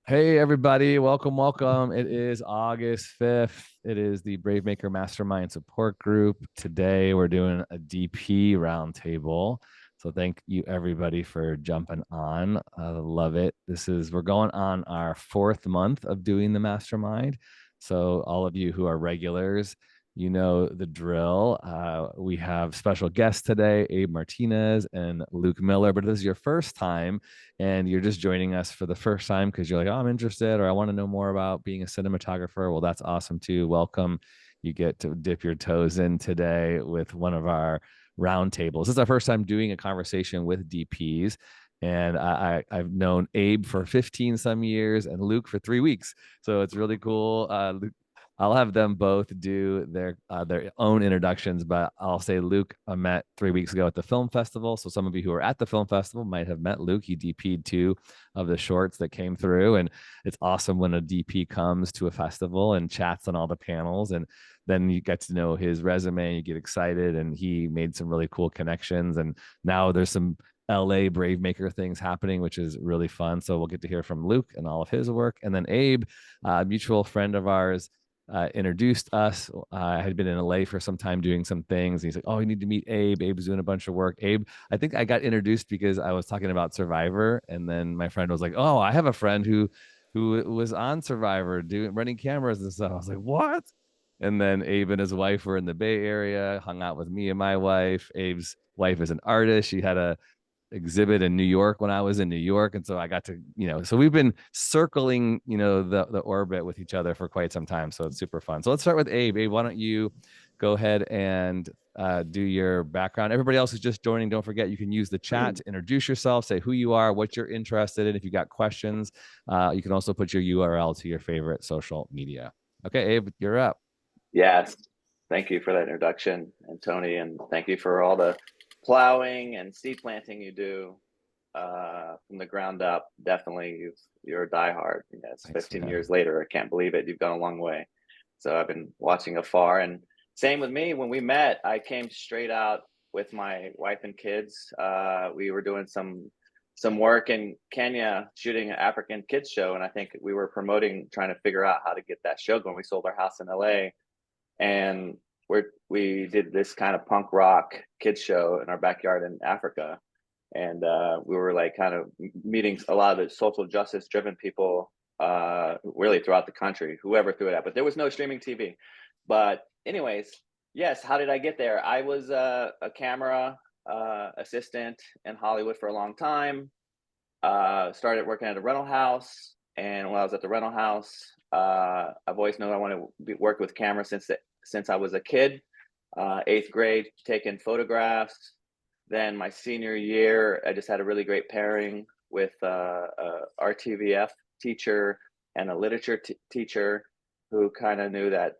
Hey everybody, welcome. It is August 5th. It is the BraveMaker Mastermind support group. Today we're doing a DP roundtable. So thank you everybody for jumping on. I love it. We're going on our fourth month of doing the mastermind. So all of you who are regulars, you know the drill. We have special guests today, Abe Martinez and Luke Miller. But if this is your first time and you're just joining us for the first time because you're like, oh, I'm interested or I want to know more about being a cinematographer, well, that's awesome too. Welcome. You get to dip your toes in today with one of our roundtables. This is our first time doing a conversation with DPs. And I've known Abe for 15 some years and Luke for 3 weeks. So it's really cool. I'll have them both do their own introductions, but I'll say Luke I met 3 weeks ago at the film festival. So some of you who are at the film festival might have met Luke. He DP'd two of the shorts that came through, and it's awesome when a DP comes to a festival and chats on all the panels, and then you get to know his resume. You get excited, and he made some really cool connections. And now there's some LA BraveMaker things happening, which is really fun. So we'll get to hear from Luke and all of his work, and then Abe, a mutual friend of ours introduced us. I had been in LA for some time doing some things. And he's like, oh, you need to meet Abe. Abe's doing a bunch of work. Abe, I think I got introduced because I was talking about Survivor. And then my friend was like, oh, I have a friend who was on Survivor running cameras and stuff. I was like, what? And then Abe and his wife were in the Bay Area, hung out with me and my wife. Abe's wife is an artist. She had a exhibit in New York when I was in New York. And so I got to, so we've been circling, the orbit with each other for quite some time. So it's super fun. So let's start with Abe. Abe, why don't you go ahead and do your background? Everybody else who's just joining, don't forget you can use the chat to introduce yourself, say who you are, what you're interested in. If you got questions, you can also put your URL to your favorite social media. Okay, Abe, you're up. Yes, thank you for that introduction, and Tony, and thank you for all the plowing and seed planting you do from the ground up. Definitely, you're a diehard. It's Thanks, 15 man. years later. I can't believe it. You've gone a long way. So I've been watching afar, and same with me. When we met, I came straight out with my wife and kids. We were doing some work in Kenya shooting an African kids show, and I think we were promoting, trying to figure out how to get that show going. We sold our house in LA, and we did this kind of punk rock kids show in our backyard in Africa, and we were like kind of meeting a lot of the social justice driven people really throughout the country, whoever threw it at. But there was no streaming TV. But anyways, yes, how did I get there? I was a camera assistant in Hollywood for a long time. Started working at a rental house, and when I was at the rental house, I've always known I want to work with cameras since I was a kid. Eighth grade, taking photographs. Then my senior year, I just had a really great pairing with a RTVF teacher and a literature teacher who kind of knew that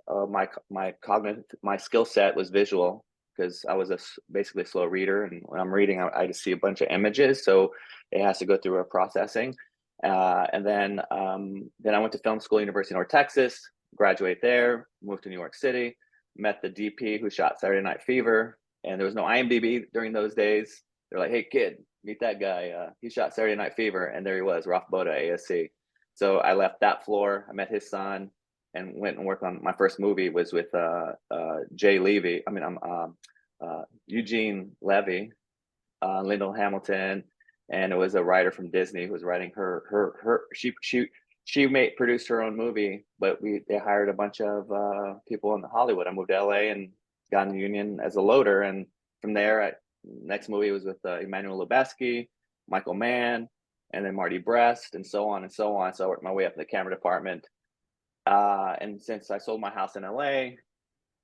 my skill set was visual, because I was basically a slow reader, and when I'm reading, I just see a bunch of images, so it has to go through a processing. And then I went to film school, University of North Texas, graduate there, moved to New York City, met the DP who shot Saturday Night Fever, and there was no IMDb during those days. They're like, hey kid, meet that guy. He shot Saturday Night Fever, and there he was, Ralph Boda, ASC. So I left that floor. I met his son, and went and worked on my first movie. Was with Jay Levy. Eugene Levy, Lyndall Hamilton, and it was a writer from Disney who was writing she produced her own movie, but they hired a bunch of people in Hollywood. I moved to LA and got in the union as a loader, and from there, next movie was with Emmanuel Lubezki, Michael Mann, and then Marty Brest, and so on and so on. So I worked my way up in the camera department. And since I sold my house in LA,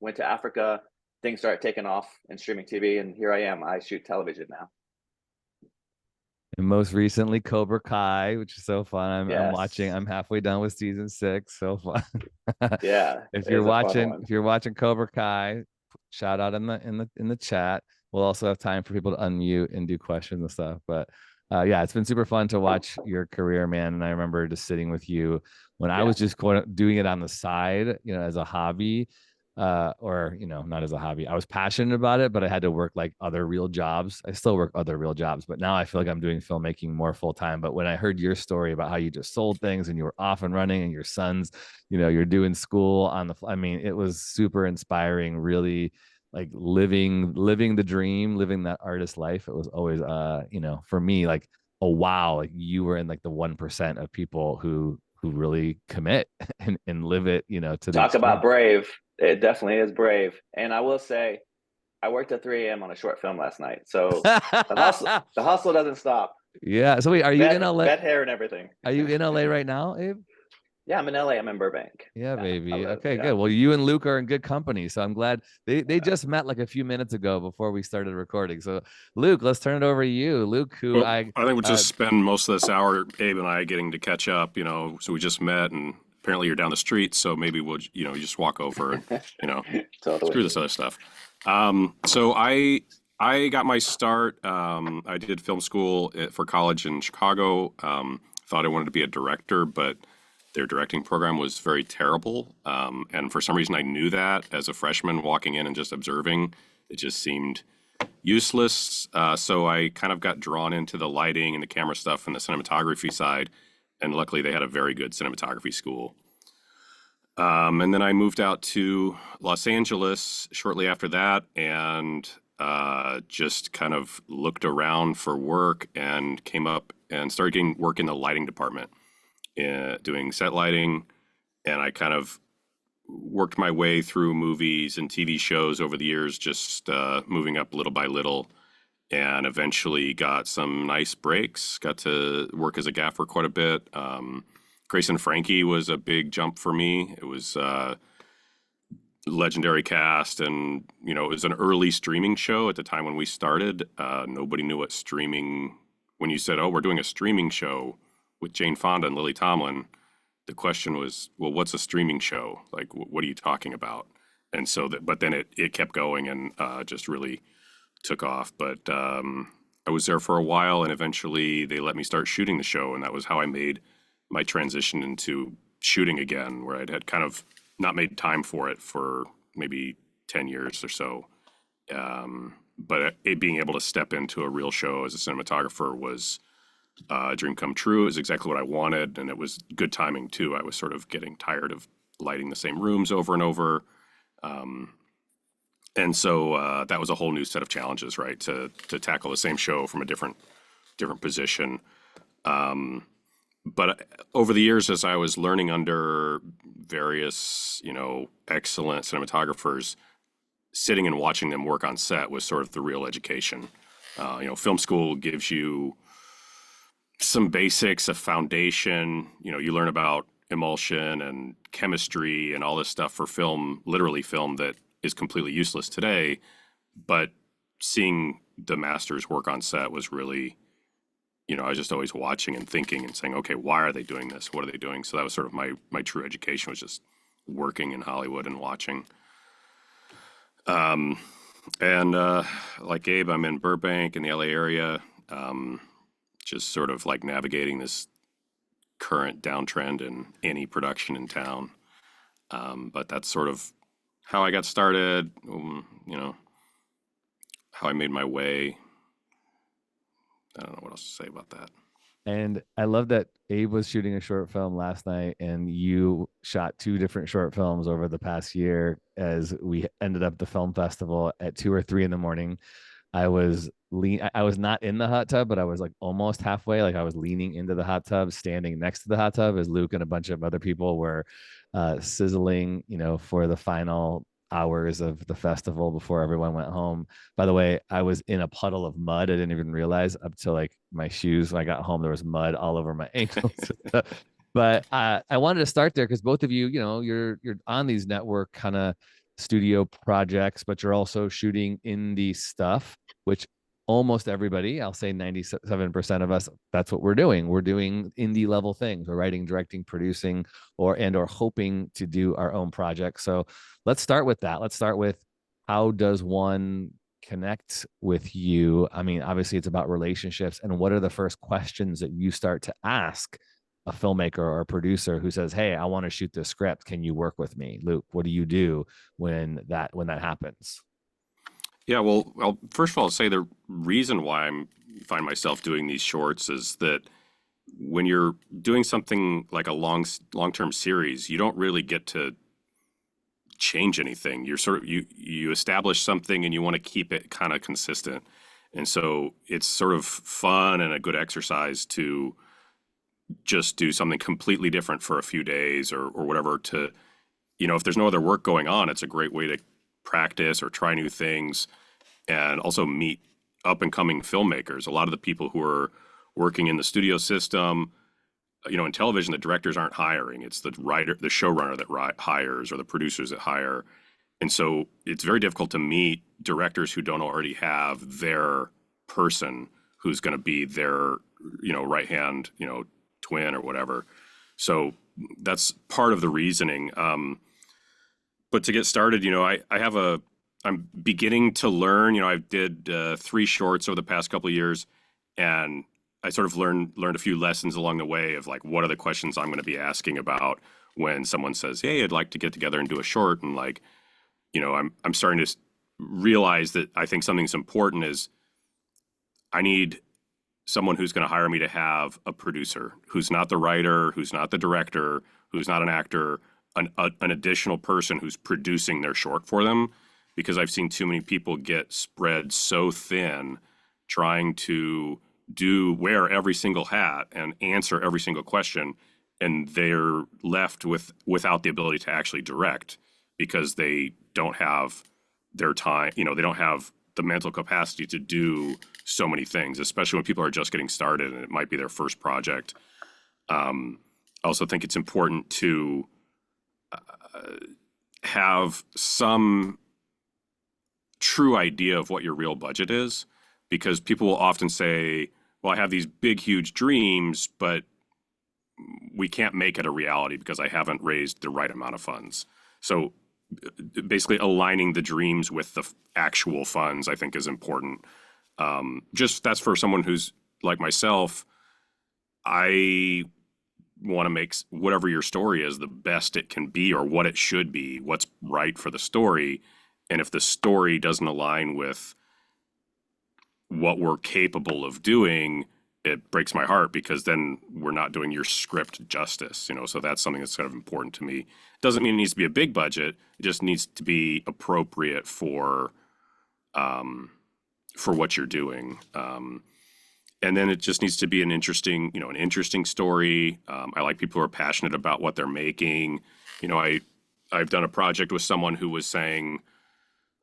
went to Africa, things started taking off in streaming TV, and here I am. I shoot television now. And most recently, Cobra Kai, which is so fun. I'm watching. Yes. I'm halfway done with season 6. So fun. Yeah, If it you're is a fun watching, one. if you're watching Cobra Kai, shout out in the chat. We'll also have time for people to unmute and do questions and stuff. But yeah, it's been super fun to watch your career, man. And I remember just sitting with you when I Yeah. was just doing it on the side, as a hobby. or not as a hobby. I was passionate about it, but I had to work like other real jobs. I still work other real jobs, but now I feel like I'm doing filmmaking more full time. But when I heard your story about how you just sold things and you were off and running, and your sons, you're doing school on the, I mean, it was super inspiring. Really, like living the dream, living that artist life. It was always, for me, like, oh wow, like you were in like the 1% of people who really commit and live it, to the Talk about extreme. brave. It definitely is brave. And I will say, I worked at 3 a.m. on a short film last night. So the hustle doesn't stop. Yeah. So wait, are you in LA? Vet hair and everything. Are you in LA right now, Abe? Yeah, I'm in LA. I'm in Burbank. Yeah, Yeah, I baby. live. Okay, Yeah. good. Well, you and Luke are in good company. So I'm glad they just met like a few minutes ago before we started recording. So Luke, let's turn it over to you. Luke, who Well, I I think we'll uh just spend most of this hour, Abe and I, getting to catch up. So we just met, and apparently you're down the street, so maybe we'll, you just walk over and, Totally. screw this other stuff. So I got my start. I did film school for college in Chicago. Thought I wanted to be a director, but their directing program was very terrible. And for some reason, I knew that as a freshman walking in and just observing. It just seemed useless. So I kind of got drawn into the lighting and the camera stuff and the cinematography side. And luckily, they had a very good cinematography school. And then I moved out to Los Angeles shortly after that, and just kind of looked around for work and came up and started getting work in the lighting department, doing set lighting. And I kind of worked my way through movies and TV shows over the years, just moving up little by little, and eventually got some nice breaks. Got to work as a gaffer quite a bit. Grace and Frankie was a big jump for me. It was legendary cast, and it was an early streaming show at the time when we started. Nobody knew what streaming. When you said, "Oh, we're doing a streaming show with Jane Fonda and Lily Tomlin," the question was, "Well, what's a streaming show? Like, what are you talking about?" And so that, but then it kept going and just really took off. But I was there for a while, and eventually they let me start shooting the show, and that was how I made my transition into shooting again, where I'd had kind of not made time for it for maybe 10 years or so. But it being able to step into a real show as a cinematographer was a dream come true. It was exactly what I wanted, and it was good timing too. I was sort of getting tired of lighting the same rooms over and over. And so that was a whole new set of challenges, right? To tackle the same show from a different position. But over the years, as I was learning under various, excellent cinematographers, sitting and watching them work on set was sort of the real education. Film school gives you some basics, a foundation. You learn about emulsion and chemistry and all this stuff for film, literally film, that is completely useless today. But seeing the masters work on set was really, I was just always watching and thinking and saying, okay, why are they doing this? What are they doing? So that was sort of my true education, was just working in Hollywood and watching. And like Abe, I'm in Burbank in the LA area, just sort of like navigating this current downtrend in any production in town. But that's sort of how I got started, how I made my way. I don't know what else to say about that. And I love that Abe was shooting a short film last night, and you shot two different short films over the past year as we ended up the film festival at 2 or 3 in the morning. I was not in the hot tub, but I was like almost halfway. Like I was leaning into the hot tub, standing next to the hot tub as Luke and a bunch of other people were sizzling, for the final hours of the festival before everyone went home. By the way, I was in a puddle of mud. I didn't even realize up to like my shoes. When I got home, there was mud all over my ankles. But I wanted to start there because both of you, you're on these network kind of studio projects, but you're also shooting indie stuff, which almost everybody, I'll say 97% of us, that's what we're doing. We're doing indie level things. We're writing, directing, producing, or hoping to do our own projects. So let's start with that. Let's start with, how does one connect with you? I mean, obviously it's about relationships. And what are the first questions that you start to ask a filmmaker or a producer who says, hey, I want to shoot this script, can you work with me? Luke, what do you do when that happens? Yeah, well, first of all, I'll say the reason why I find myself doing these shorts is that when you're doing something like a long-term series, you don't really get to change anything. You're sort of you establish something and you want to keep it kind of consistent. And so it's sort of fun and a good exercise to just do something completely different for a few days or whatever to, if there's no other work going on, it's a great way to practice or try new things and also meet up and coming filmmakers. A lot of the people who are working in the studio system, in television, the directors aren't hiring. It's the writer, the showrunner that hires, or the producers that hire. And so it's very difficult to meet directors who don't already have their person who's going to be their, right hand, twin or whatever. So that's part of the reasoning. But to get started, I'm beginning to learn. I did 3 shorts over the past couple of years, and I sort of learned a few lessons along the way of like, what are the questions I'm going to be asking about when someone says, hey, I'd like to get together and do a short. And like, I'm starting to realize that I think something's important is I need someone who's going to hire me to have a producer who's not the writer, who's not the director, who's not an actor, an additional person who's producing their short for them. Because I've seen too many people get spread so thin trying to wear every single hat and answer every single question, and they're left without the ability to actually direct because they don't have their time, they don't have the mental capacity to do so many things, especially when people are just getting started and it might be their first project. I also think it's important to have some true idea of what your real budget is, because people will often say, well, I have these big, huge dreams, but we can't make it a reality because I haven't raised the right amount of funds. So basically aligning the dreams with the actual funds, I think, is important. Just that's for someone who's like myself. I want to make whatever your story is the best it can be, or what it should be, what's right for the story. And if the story doesn't align with what we're capable of doing, it breaks my heart, because then we're not doing your script justice, so that's something that's kind of important to me. Doesn't mean it needs to be a big budget. It just needs to be appropriate for what you're doing. And then it just needs to be an interesting story. I like people who are passionate about what they're making. I've done a project with someone who was saying,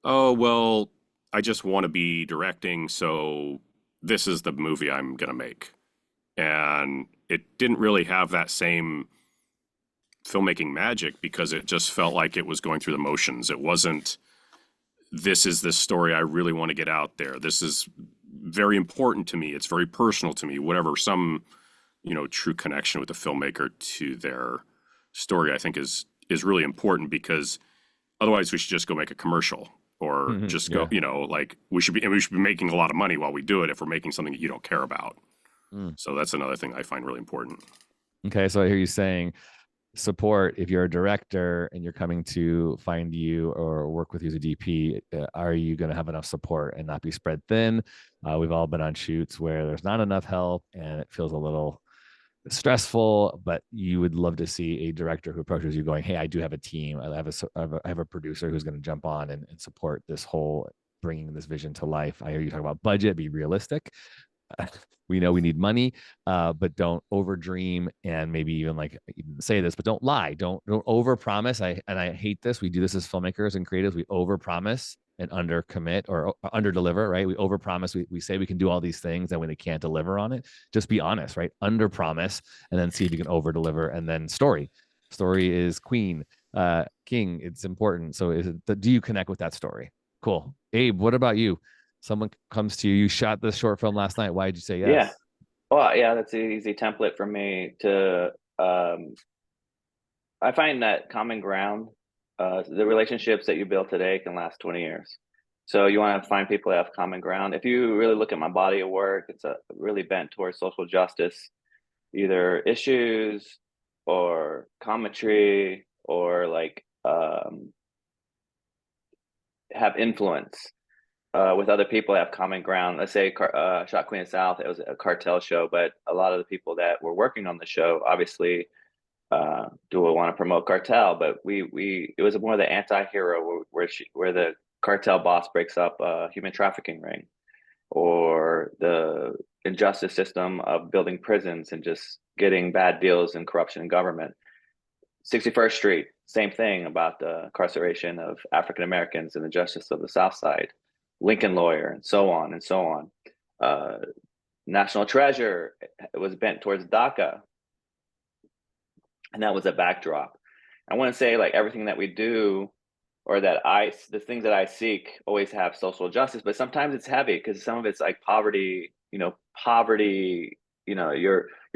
oh, well, I just want to be directing, so this is the movie I'm going to make. And it didn't really have that same filmmaking magic, because it just felt like it was going through the motions. It wasn't, this is the story I really want to get out there. This is very important to me. It's very personal to me, whatever, some, true connection with the filmmaker to their story, I think is really important, because otherwise we should just go make a commercial, or just go, like we should be making a lot of money while we do it if we're making something that you don't care about. So that's another thing I find really important. Okay. So I hear you saying support. If you're a director and you're coming to find you or work with you as a DP, are you going to have enough support and not be spread thin? We've all been on shoots where there's not enough help and it feels a little stressful, but you would love to see a director who approaches you going, hey, I do have a team. I have a producer who's going to jump on and support this whole bringing this vision to life. I hear you talk about budget, be realistic. We know we need money, but don't over dream, and maybe even like say this, but don't lie. Don't over promise. I hate this. We do this as filmmakers and creatives. We over promise and under commit, or under deliver, right? We over promise. We say we can do all these things, and when they can't deliver on it, just be honest, right? Under promise, and then see if you can over deliver. And then story is queen, king. It's important. So do you connect with that story? Cool. Abe, what about you? Someone comes to you, you shot this short film last night. Why did you say yes? Yeah. Well, yeah, that's an easy template for me to, I find that common ground, the relationships that you build today can last 20 years. So you want to find people that have common ground. If you really look at my body of work, it's really bent towards social justice. either issues or commentary or like have influence with other people that have common ground. Let's say Shot Queen of South, it was a cartel show, but a lot of the people that were working on the show obviously do want to promote cartel, but it was more the anti-hero where the cartel boss breaks up a human trafficking ring, or the injustice system of building prisons and just getting bad deals and corruption in government. 61st Street, same thing about the incarceration of African Americans and the justice of the South Side. Lincoln Lawyer, and so on and so on. National Treasure, it was bent towards DACA, and that was a backdrop. I want to say like everything that we do, or that the things that I seek always have social justice, but sometimes it's heavy because some of it's like poverty, you're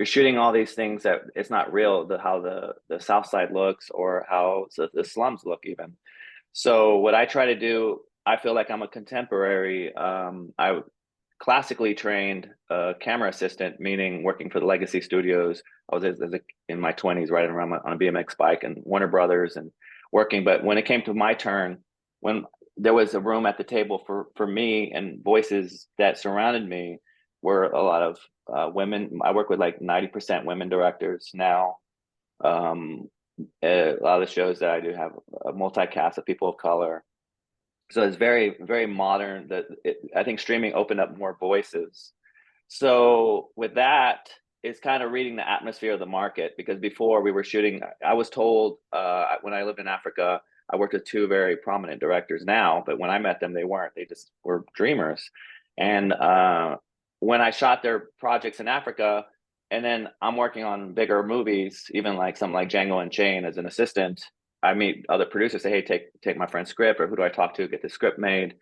shooting all these things that it's not real, how the South Side looks or how the slums look even. So what I try to do, I feel like I'm a contemporary. I classically trained camera assistant, meaning working for the Legacy Studios. I was in my 20s riding around on a BMX bike and Warner Brothers and working. But when it came to my turn, when there was a room at the table for me, and voices that surrounded me were a lot of women. I work with like 90% women directors now. A lot of the shows that I do have a multi-cast of people of color. So it's very, very modern. I think streaming opened up more voices. So with that, it's kind of reading the atmosphere of the market, because before we were shooting, I was told when I lived in Africa, I worked with two very prominent directors now, but when I met them, they weren't. They just were dreamers. And when I shot their projects in Africa, and then I'm working on bigger movies, even like something like Django Unchained as an assistant, I meet other producers, say, hey, take my friend's script, or who do I talk to get the script made?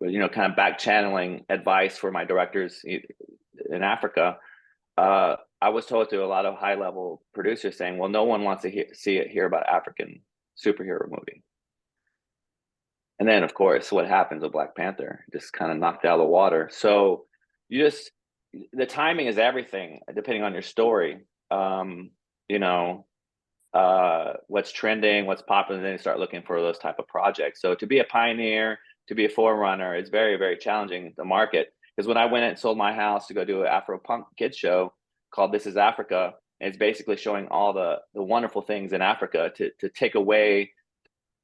Kind of back channeling advice for my directors in Africa. I was told to a lot of high level producers saying, well, no one wants to hear about African superhero movie. And then of course, what happens with Black Panther just kind of knocked out of the water. So the timing is everything, depending on your story. What's trending, what's popular, and then you start looking for those type of projects. So to be a pioneer, to be a forerunner, is very, very challenging, the market. Because when I went and sold my house to go do an Afro punk kids show called This Is Africa, and it's basically showing all the wonderful things in Africa to take away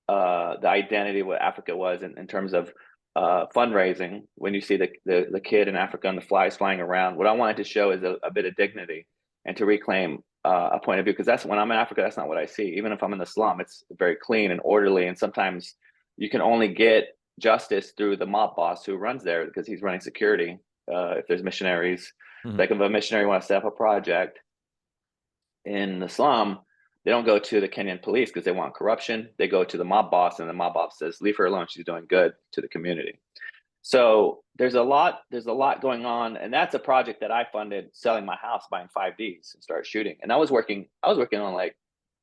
the identity of what Africa was in terms of fundraising. When you see the kid in Africa and the flies flying around, what I wanted to show is a bit of dignity and to reclaim a point of view, because that's when I'm in Africa, that's not what I see. Even if I'm in the slum, it's very clean and orderly, and sometimes you can only get justice through the mob boss who runs there, because he's running security. If there's missionaries, like if a missionary wants to set up a project in the slum, they don't go to the Kenyan police because they want corruption. They go to the mob boss, and the mob boss says, leave her alone, she's doing good to the community. So there's a lot going on, and that's a project that I funded, selling my house, buying 5Ds and start shooting. And I was working on like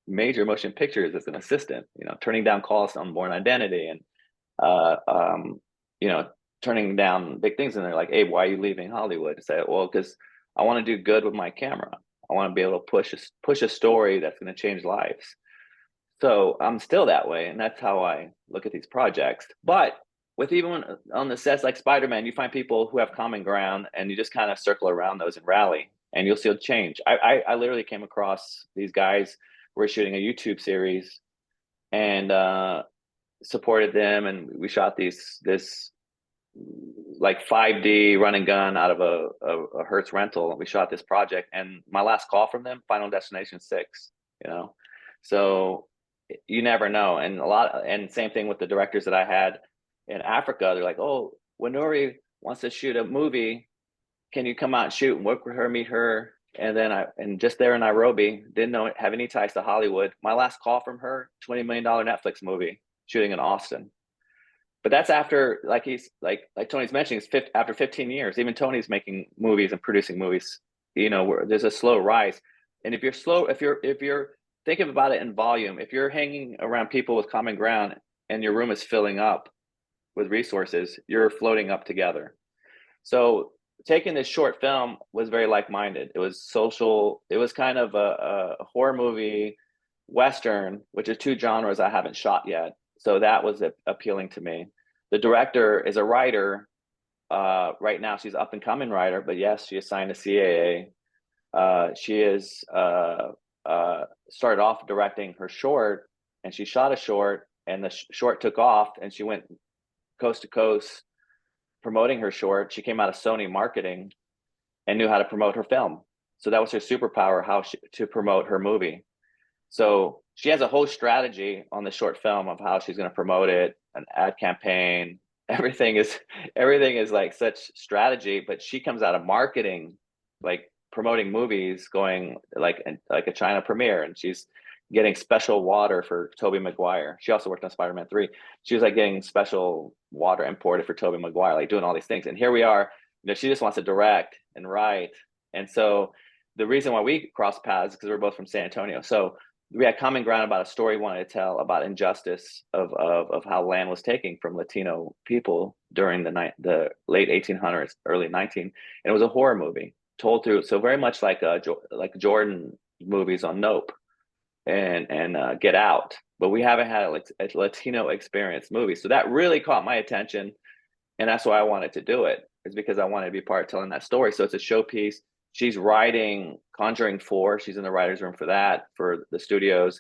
major motion pictures as an assistant, turning down calls on Born Identity, and turning down big things. And they're like, hey, why are you leaving Hollywood? I say, well, because I want to do good with my camera. I want to be able to push a story that's going to change lives. So I'm still that way, and that's how I look at these projects. But with even on the sets like Spider-Man, you find people who have common ground, and you just kind of circle around those and rally, and you'll see a change. I literally came across these guys who were shooting a YouTube series, and supported them, and we shot this like 5D run and gun out of a Hertz rental, and we shot this project. And my last call from them, Final Destination 6. So you never know. And same thing with the directors that I had in Africa. They're like, oh, Winuri wants to shoot a movie, can you come out and shoot and work with her, meet her? And then just there in Nairobi, didn't have any ties to Hollywood. My last call from her, $20 million Netflix movie shooting in Austin. But that's after, like Tony's mentioning, it's after 15 years. Even Tony's making movies and producing movies. Where there's a slow rise. And if you're thinking about it in volume, if you're hanging around people with common ground and your room is filling up with resources, you're floating up together. So taking this short film was very like-minded. It was social. It was kind of a horror movie, Western, which are two genres I haven't shot yet. So that was appealing to me. The director is a writer. Right now, she's up and coming writer, but yes, she is signed to CAA. She is started off directing her short, and she shot a short, and the short took off, and she went coast to coast promoting her short. She came out of Sony marketing and knew how to promote her film. So that was her superpower, to promote her movie. So she has a whole strategy on the short film of how she's going to promote it, an ad campaign. Everything is like such strategy, but she comes out of marketing, like promoting movies, going like a China premiere, and she's getting special water for Tobey Maguire. She also worked on Spider-Man 3. She was like getting special water imported for Tobey Maguire, like doing all these things. And here we are, she just wants to direct and write. And so the reason why we crossed paths is because we're both from San Antonio. So we had common ground about a story we wanted to tell about injustice of how land was taken from Latino people during the late 1800s, early 19. And it was a horror movie told through, so very much like Jordan movies on Nope and Get Out, but we haven't had a Latino experience movie. So that really caught my attention, and that's why I wanted to do it, is because I wanted to be part of telling that story. So it's a showpiece. She's writing Conjuring 4. She's in the writer's room for that, for the studios.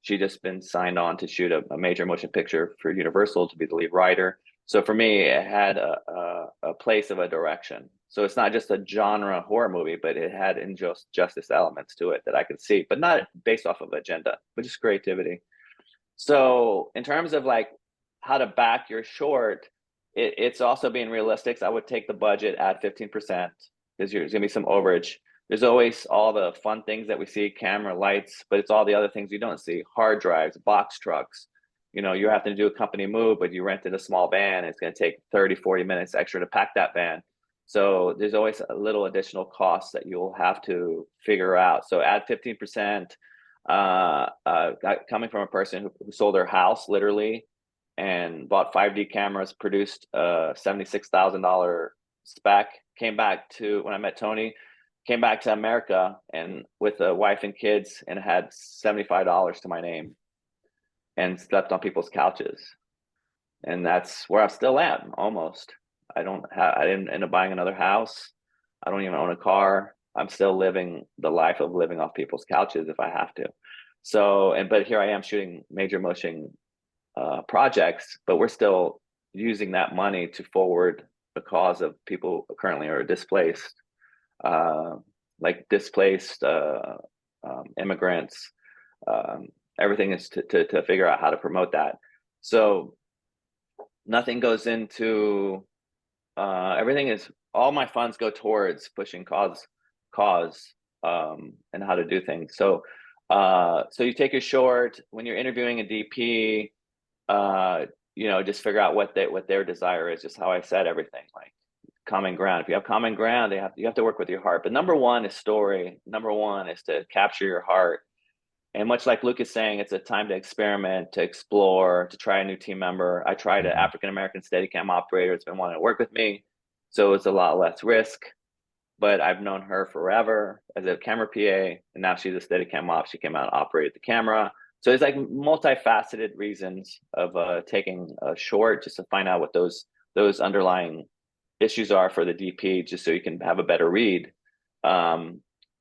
She just been signed on to shoot a major motion picture for Universal to be the lead writer. So for me, it had a place of a direction. So it's not just a genre horror movie, but it had injustice elements to it that I could see, but not based off of agenda, but just creativity. So in terms of like how to back your short, it's also being realistic. So I would take the budget, add 15%, because there's gonna be some overage. There's always all the fun things that we see, camera, lights, but it's all the other things you don't see, hard drives, box trucks. You have to do a company move, but you rented a small van. It's going to take 30, 40 minutes extra to pack that van. So there's always a little additional costs that you'll have to figure out. So add 15%, coming from a person who sold their house literally and bought 5D cameras, produced a $76,000 spec, came back to, when I met Tony, came back to America and with a wife and kids, and had $75 to my name and slept on people's couches. And that's where I still am, almost. I didn't end up buying another house. I don't even own a car. I'm still living the life of living off people's couches if I have to. So, but here I am shooting major motion projects, but we're still using that money to forward the cause of people who currently are displaced, like displaced immigrants. Everything is to figure out how to promote that. So nothing goes into, everything is, all my funds go towards pushing cause and how to do things. So you take your short, when you're interviewing a DP, just figure out what their desire is, just how I said everything, like common ground. If you have common ground, you have to work with your heart. But number one is story. Number one is to capture your heart. And much like Luke is saying, it's a time to experiment, to explore, to try a new team member. I tried an African-American Steadicam operator. It's been wanting to work with me. So it's a lot less risk, but I've known her forever as a camera PA, and now she's a Steadicam op. She came out and operated the camera. So it's like multifaceted reasons of taking a short, just to find out what those underlying issues are for the DP, just so you can have a better read.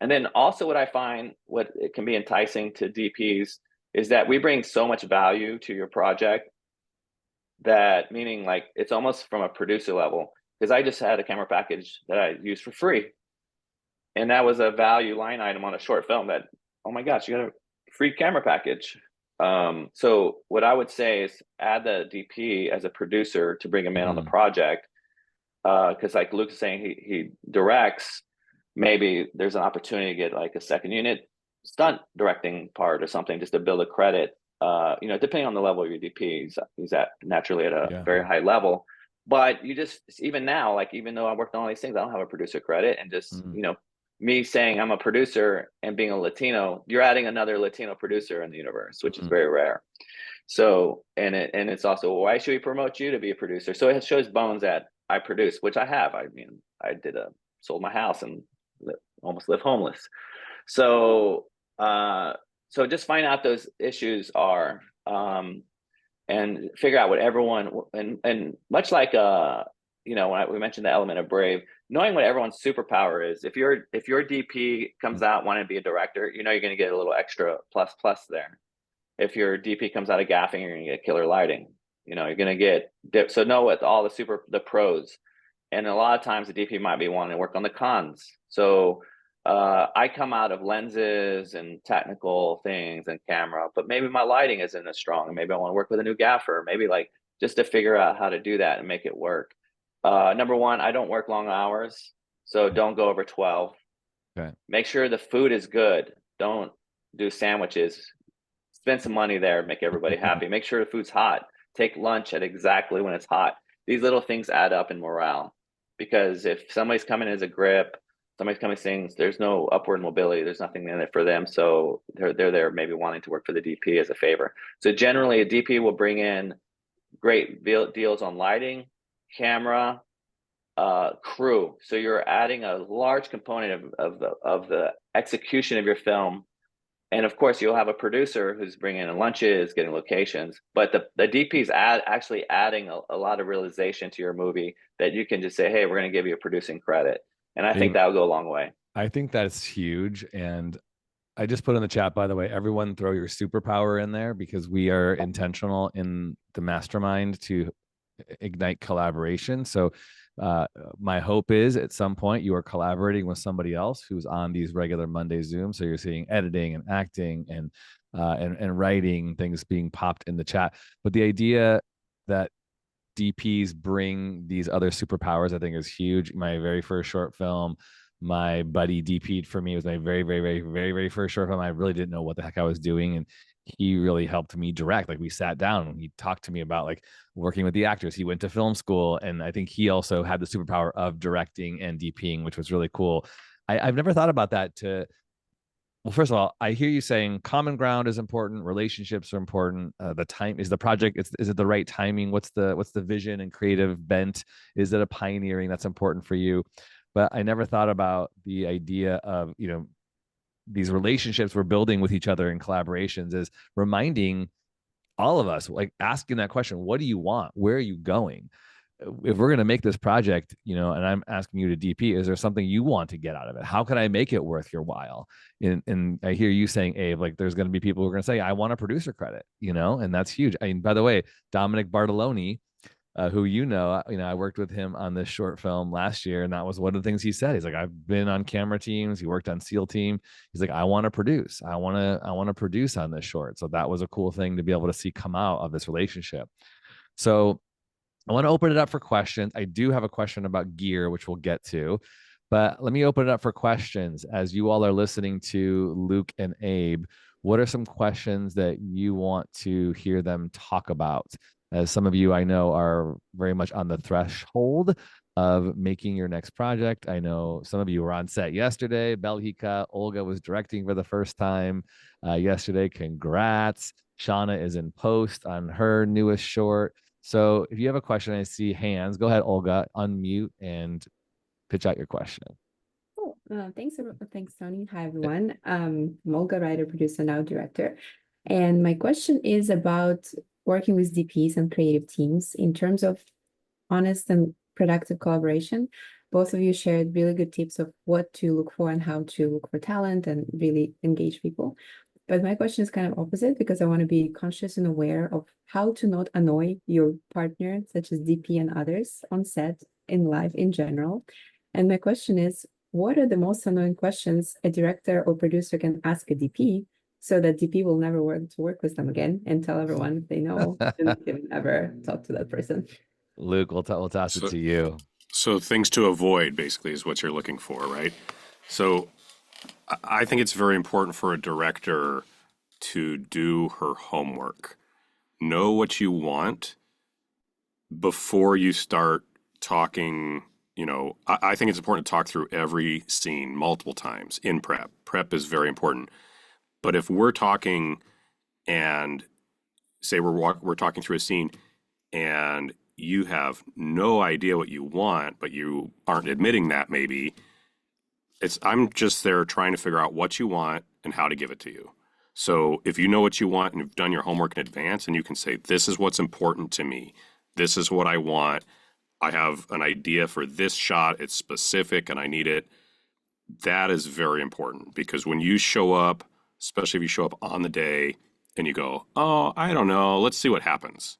And then also what I find, what it can be enticing to DPs, is that we bring so much value to your project, that meaning like it's almost from a producer level, because I just had a camera package that I used for free. And that was a value line item on a short film that, oh my gosh, you got a free camera package. So what I would say is add the DP as a producer to bring him in on the project. Because like Luke is saying, he directs. Maybe there's an opportunity to get like a second unit stunt directing part or something, just to build a credit. Depending on the level of your DP, he's at naturally at a very high level. But you just, even now, like, even though I worked on all these things, I don't have a producer credit. And just, me saying I'm a producer and being a Latino, you're adding another Latino producer in the universe, which is very rare. So, and it's also, why should we promote you to be a producer? So it shows bones that I produce, which I have. I mean, I did a sold my house and almost live homeless. So so just find out those issues are, and figure out what everyone, and much like when we mentioned the element of brave, knowing what everyone's superpower is. If your DP comes out wanting to be a director, you're going to get a little extra plus there. If your DP comes out of gaffing, you're going to get killer lighting. You're going to get so know what all the pros. And a lot of times the DP might be wanting to work on the cons. So I come out of lenses and technical things and camera, but maybe my lighting isn't as strong, and maybe I want to work with a new gaffer, maybe like just to figure out how to do that and make it work. Number one, I don't work long hours, so don't go over 12. Okay. Make sure the food is good. Don't do sandwiches. Spend some money there, make everybody happy. Make sure the food's hot. Take lunch at exactly when it's hot. These little things add up in morale, because if somebody's coming as a grip, somebody's coming sings, there's no upward mobility, there's nothing in it for them. So they're there maybe wanting to work for the DP as a favor. So generally a DP will bring in great deals on lighting, camera, crew. So you're adding a large component of the execution of your film. And of course, you'll have a producer who's bringing in lunches, getting locations, but the DP is actually adding a lot of realization to your movie, that you can just say, hey, we're going to give you a producing credit. And I think that will go a long way. I think that's huge. And I just put in the chat, by the way, everyone throw your superpower in there, because we are intentional in the mastermind to ignite collaboration. So my hope is at some point you are collaborating with somebody else who's on these regular Monday Zooms. So you're seeing editing and acting and writing, things being popped in the chat. But the idea that DPs bring these other superpowers, I think, is huge. My very first short film, my buddy DP'd for me. It was my very, very, very, very, very first short film. I really didn't know what the heck I was doing, and he really helped me direct. Like, we sat down and he talked to me about like working with the actors. He went to film school, and I think he also had the superpower of directing and DPing, which was really cool. I've never thought about that. Well, first of all, I hear you saying common ground is important, relationships are important. The time is the project. Is it the right timing? What's the vision and creative bent? Is it a pioneering that's important for you? But I never thought about the idea of, these relationships we're building with each other in collaborations is reminding all of us, like asking that question, what do you want? Where are you going? If we're going to make this project, and I'm asking you to DP, is there something you want to get out of it? How can I make it worth your while? And I hear you saying, Abe, like there's going to be people who are going to say, I want a producer credit, and that's huge. I mean, by the way, Dominic Bartoloni, who I worked with him on this short film last year, and that was one of the things he said. He's like, I've been on camera teams. He worked on SEAL team. He's like, I want to produce. I want to produce on this short. So that was a cool thing to be able to see come out of this relationship. So I want to open it up for questions. I do have a question about gear, which we'll get to, but let me open it up for questions. As you all are listening to Luke and Abe, what are some questions that you want to hear them talk about? As some of you I know are very much on the threshold of making your next project. I know some of you were on set yesterday. Belhika, Olga was directing for the first time yesterday. Congrats. Shauna is in post on her newest short. So if you have a question, I see hands. Go ahead, Olga, unmute and pitch out your question. Cool. Thanks, Tony. Hi, everyone. I'm Olga, writer, producer, now director. And my question is about working with DPs and creative teams in terms of honest and productive collaboration. Both of you shared really good tips of what to look for and how to look for talent and really engage people. But my question is kind of opposite, because I want to be conscious and aware of how to not annoy your partner, such as DP and others on set, in life in general. And my question is, what are the most annoying questions a director or producer can ask a DP so that DP will never want to work with them again, and tell everyone they know and can never talk to that person? Luke, we'll toss it to you. So things to avoid basically is what you're looking for, right? So I think it's very important for a director to do her homework. Know what you want before you start talking. I think it's important to talk through every scene multiple times in prep. Prep is very important. But if we're talking and say we're talking through a scene and you have no idea what you want, but you aren't admitting that maybe, I'm just there trying to figure out what you want and how to give it to you. So if you know what you want and you've done your homework in advance and you can say, this is what's important to me, this is what I want, I have an idea for this shot, it's specific and I need it. That is very important, because when you show up, especially if you show up on the day and you go, oh, I don't know, let's see what happens.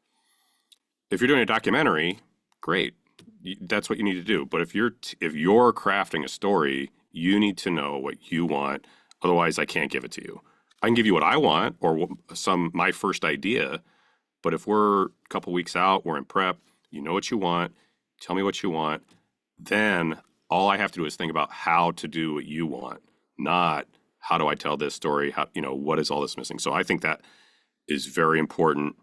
If you're doing a documentary, great. That's what you need to do. But if you're crafting a story, you need to know what you want. Otherwise, I can't give it to you. I can give you what I want or my first idea. But if we're a couple weeks out, we're in prep, you know what you want, tell me what you want, then all I have to do is think about how to do what you want, not how do I tell this story? How, what is all this missing? So I think that is very important.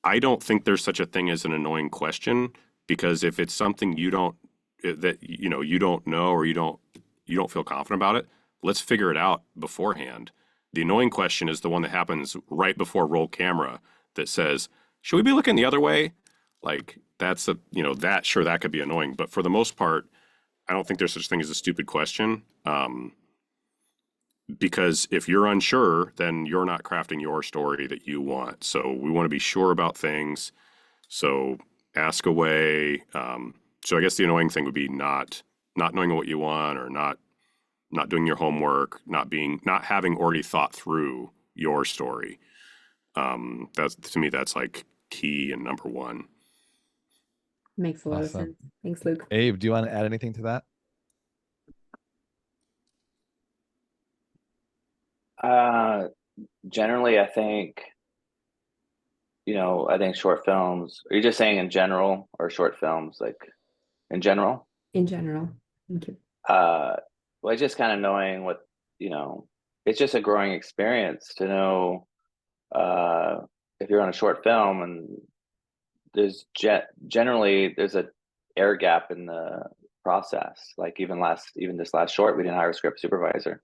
I don't think there's such a thing as an annoying question, because if it's something you don't know, or you don't feel confident about it, let's figure it out beforehand. The annoying question is the one that happens right before roll camera that says, should we be looking the other way? Like that's that could be annoying, but for the most part, I don't think there's such thing as a stupid question. Because if you're unsure, then you're not crafting your story that you want. So we want to be sure about things. So ask away. So I guess the annoying thing would be not knowing what you want, or not doing your homework, not having already thought through your story. That's, to me, that's like key and number one. Makes a lot of Awesome. sense. Thanks, Luke. Abe, do you want to add anything to that? Generally, I think, I think short films, are you just saying in general, or short films, like in general? In general. Thank you. Well, it's just kind of knowing what, it's just a growing experience to know, if you're on a short film and there's generally there's a air gap in the process. Like even this last short, we didn't hire a script supervisor.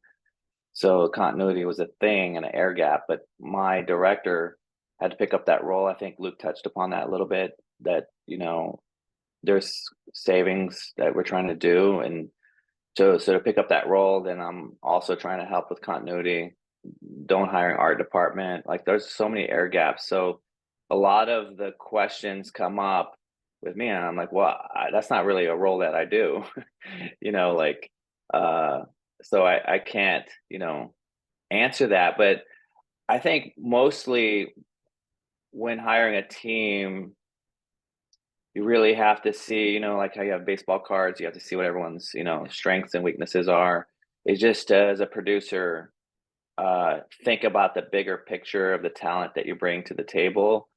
So continuity was a thing and an air gap, but my director had to pick up that role. I think Luke touched upon that a little bit, that, there's savings that we're trying to do. And so to pick up that role, then I'm also trying to help with continuity. Don't hire an art department. Like there's so many air gaps. So a lot of the questions come up with me and I'm like, well, that's not really a role that I do, so I can't, answer that. But I think mostly when hiring a team, you really have to see, like how you have baseball cards, you have to see what everyone's, strengths and weaknesses are. It's just as a producer, think about the bigger picture of the talent that you bring to the table.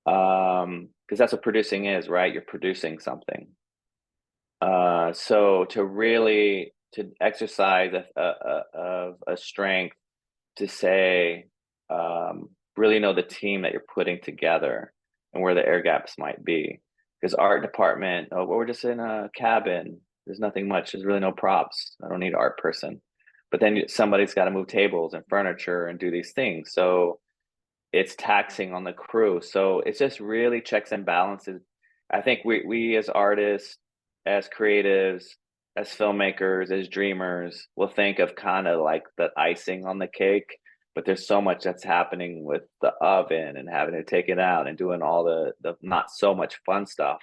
Because that's what producing is, right? You're producing something. So to exercise a strength to say, really know the team that you're putting together and where the air gaps might be. Because art department, oh, well, we're just in a cabin. There's nothing much. There's really no props. I don't need an art person. But then somebody's got to move tables and furniture and do these things. So it's taxing on the crew. So it's just really checks and balances. I think we as artists, as creatives, as filmmakers, as dreamers, will think of kind of like the icing on the cake. But there's so much that's happening with the oven and having to take it out and doing all the not so much fun stuff.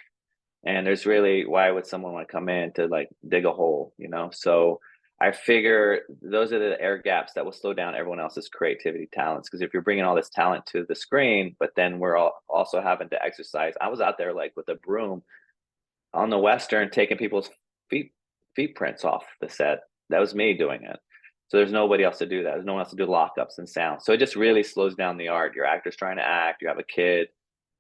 And there's really, why would someone want to come in to like dig a hole, So I figure those are the air gaps that will slow down everyone else's creativity talents. Because if you're bringing all this talent to the screen, but then we're all also having to exercise. I was out there like with a broom on the Western taking people's feet prints off the set. That was me doing it. So there's nobody else to do that. There's no one else to do lockups and sound. So it just really slows down the art. Your actor's trying to act, you have a kid,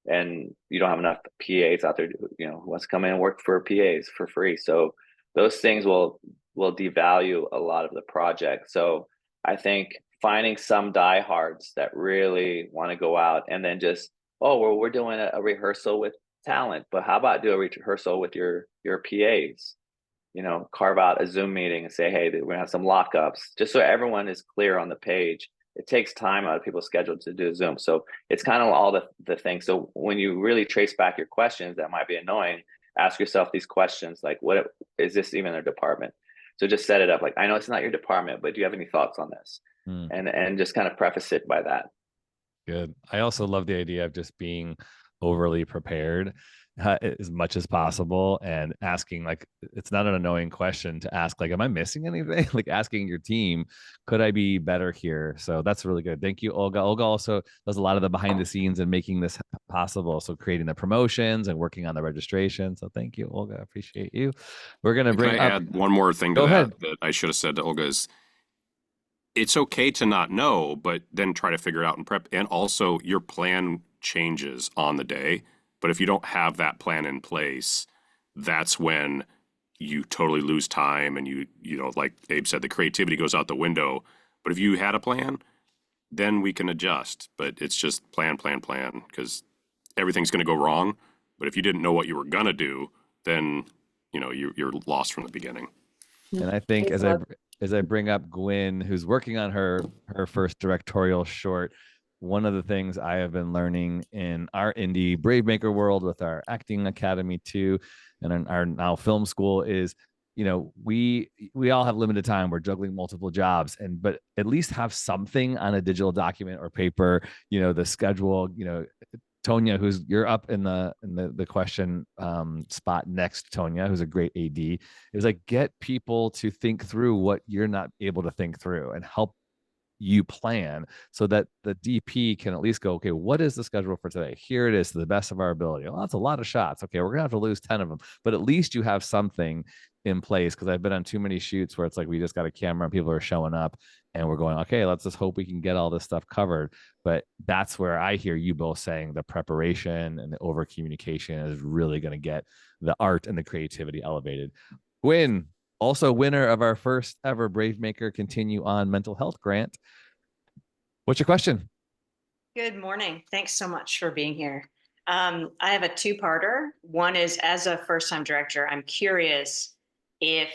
and you don't have enough PAs out there, who wants to come in and work for PAs for free. So those things will devalue a lot of the project. So I think finding some diehards that really want to go out and then just, oh, well, we're doing a rehearsal with talent, but how about do a rehearsal with your PAs? Carve out a Zoom meeting and say, hey, we're gonna have some lockups, just so everyone is clear on the page. It takes time out of people's schedule to do Zoom. So it's kind of all the things. So when you really trace back your questions that might be annoying, ask yourself these questions, like, what is this even a department? So just set it up like, I know it's not your department, but do you have any thoughts on this? And just kind of preface it by that. Good. I also love the idea of just being overly prepared as much as possible, and asking, like, it's not an annoying question to ask, like, am I missing anything? Like asking your team, could I be better here? So that's really good. Thank you, Olga. Olga also does a lot of the behind the scenes and making this possible. So creating the promotions and working on the registration. So thank you, Olga. I appreciate you. We're going to bring Can I up. add one more thing to Go ahead. that I should have said to Olga is, it's okay to not know, but then try to figure it out in prep. And also your plan changes on the day. But if you don't have that plan in place, that's when you totally lose time, and you know, like Abe said, the creativity goes out the window. But if you had a plan, then we can adjust. But it's just plan, because everything's going to go wrong. But if you didn't know what you were going to do, then, you know, you're lost from the beginning. And I think as I bring up Gwyn, who's working on her first directorial short, one of the things I have been learning in our indie BraveMaker world with our acting academy too, and in our now film school is, you know, we all have limited time. We're juggling multiple jobs, but at least have something on a digital document or paper, you know, the schedule, you know. Tonya, you're up in the question spot next. Tonya, who's a great AD, it was like, get people to think through what you're not able to think through, and help you plan, so that the DP can at least go, okay, what is the schedule for today? Here it is, to the best of our ability. Well, that's a lot of shots. Okay, we're gonna have to lose 10 of them, but at least you have something in place. Because I've been on too many shoots where it's like we just got a camera and people are showing up, and we're going, okay, let's just hope we can get all this stuff covered. But that's where I hear you both saying the preparation and the over communication is really going to get the art and the creativity elevated. Gwyn, also winner of our first ever BraveMaker Continue On mental health grant. What's your question? Good morning. Thanks so much for being here. I have a two-parter. One is, as a first-time director, I'm curious if